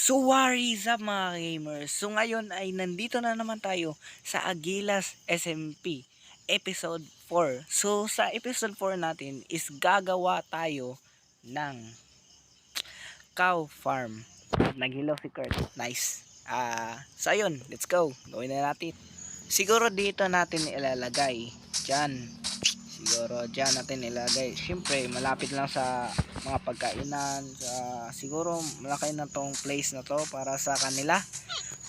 So what is up mga gamers? So ngayon ay nandito na naman tayo sa Agilas SMP episode 4. So sa episode 4 natin is gagawa tayo ng cow farm. Naghilaw si Kurt. Nice. So ayun, let's go. Gawin na natin. Siguro dito natin ilalagay. Diyan. Siguro dyan natin ilalagay. Siyempre malapit lang sa mga pagkainan. Siguro malaki na tong place na to para sa kanila.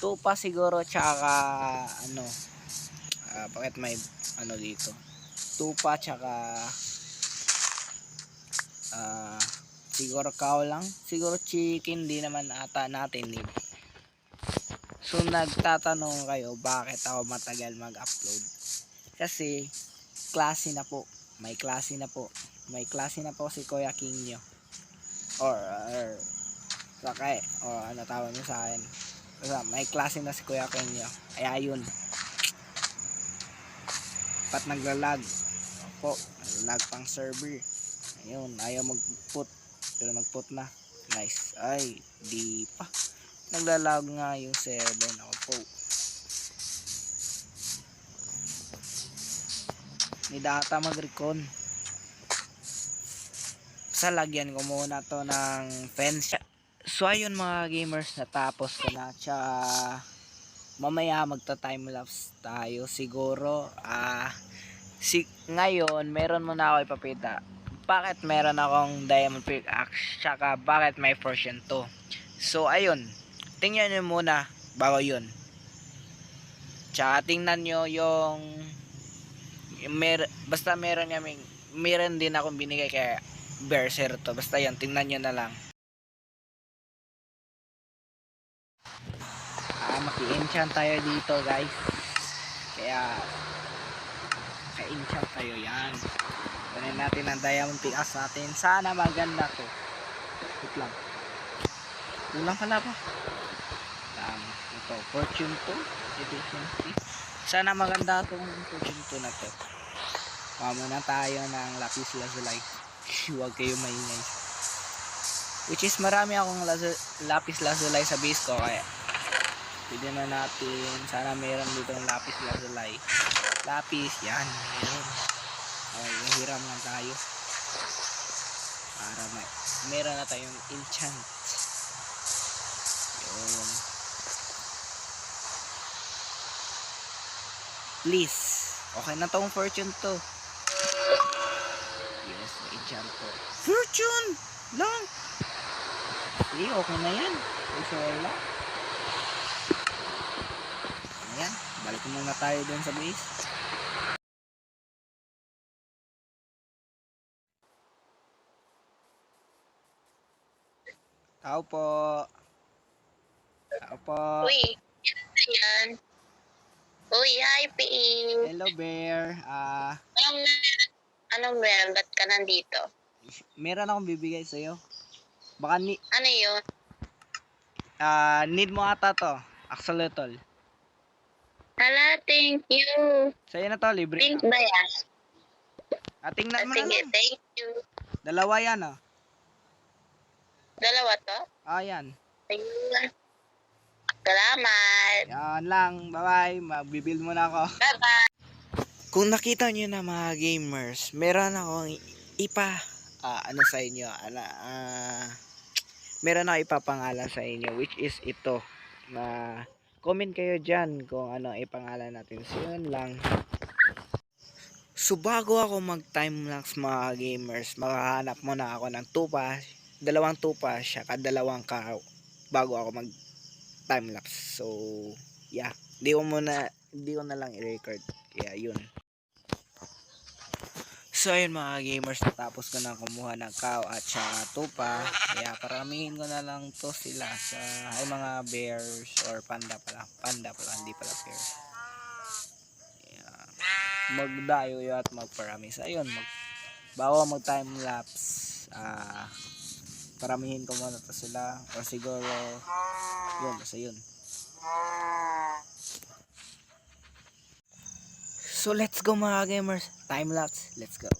Tupa siguro tsaka ano. Bakit may ano dito? Tupa tsaka siguro cow lang. Siguro chicken di naman ata natin need. So nagtatanong kayo bakit ako matagal mag-upload? Kasi klase na po. May klase na po. May klase na po si Kuya King nyo. Or sakay. O ano tawag nyo sa akin. Basta may klase na si Kuya King nyo. Ay ayun. Pat naglalag. Opo. Naglalag pang server. Ayun. Ayaw mag-put. Pero mag-put na. Nice. Ay. Di pa. Naglalag nga yung server. Ako po. Ni data mag-recon. Sa lagyan ko muna to ng fence. So ayun mga gamers, natapos ko na. Tsaka mamaya magta timelapse tayo siguro. Ngayon meron muna ako ipapita. Bakit meron akong diamond pickaxe? Tsaka bakit may version 2. So ayun, tingnan nyo muna bago yun. Tsaka tingnan nyo yung basta meron din akong binigay kay Berser to. Basta yan, tingnan nyo na lang. Maki-enchant tayo dito guys. Kaya ka-enchant tayo yan. Kunin natin ang diamond pickaxe natin. Sana maganda to. Wait lang. Kulang pala ba? Ito, fortune 2 efficiency. Sana maganda tong fortune 2 na to. Pama na tayo ng lapis lazuli. Huwag kayo maingay. Which is marami akong lapis lazuli sa base ko. Kaya pwede na natin. Sana meron dito ng lapis lazuli. Lapis, yan. Meron. Okay, hiram lang tayo. Para meron na tayong enchant. Yun. Please. Okay na tong fortune to. Yes, may enchant to. Fortune! Lang! Okay na yan. So lang. Ayan. Balik muna tayo dun sa base. Tao po. Tao po. Uy, yan. Uy, hi, P.E. Hello, Bear. Anong meron? Ba't ka nandito? Meron akong bibigay sa'yo. Baka Ano yun? need mo ata to. Axolotl. Hala, thank you. Sa'yo na to, libre Pink na. ba yan? Tingnan mo na Sige, lang. thank you. Dalawa yan, oh. Dalawa to? Yan. Ayun. Salamat. Yan lang. Bye-bye. Magbibuild muna ako. Bye-bye. Kung nakita nyo na mga gamers, meron akong ano sa inyo. Meron ako ipapangalan sa inyo, which is ito. Comment kayo dyan kung ano ipangalan natin. So yun lang. So bago ako mag timelapse mga gamers, makahanap muna ako ng tupa, dalawang tupa siya, dalawang cow bago ako mag timelapse. So yeah, hindi ko na lang i-record. Kaya yun. So ayun mga gamers, natapos ko na kumuha ng cow at saka tupa. Kaya paramihin ko na lang to sila sa mga bears or panda pala, hindi pala bears. Magdayo at magparami. So ayun, bago mag time lapse, paramihin ko muna to sila o siguro yun, basta yun. So let's go mga gamers, time lapse, let's go.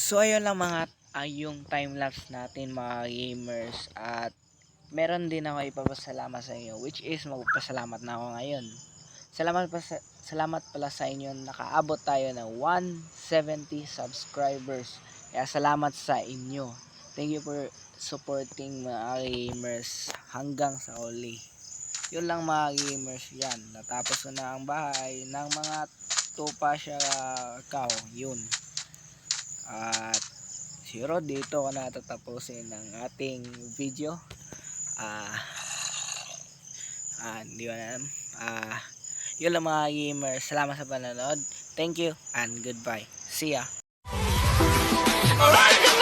So ayun lang mga yung time-lapse natin mga gamers, at meron din ako ipapasalamat sa inyo, which is magpasalamat na ako ngayon. Salamat pala sa inyo, nakaabot tayo ng 170 subscribers. Kaya salamat sa inyo. Thank you for supporting mga gamers hanggang sa uli. Yun lang mga gamers, yan. Natapos ko na ang bahay ng mga tupa siya kao. Yun. At siguro dito ko na tatapusin ang ating video. Hindi ko na alam. Yun lang mga gamers. Salamat sa panonood. Thank you and goodbye. See ya. Alright.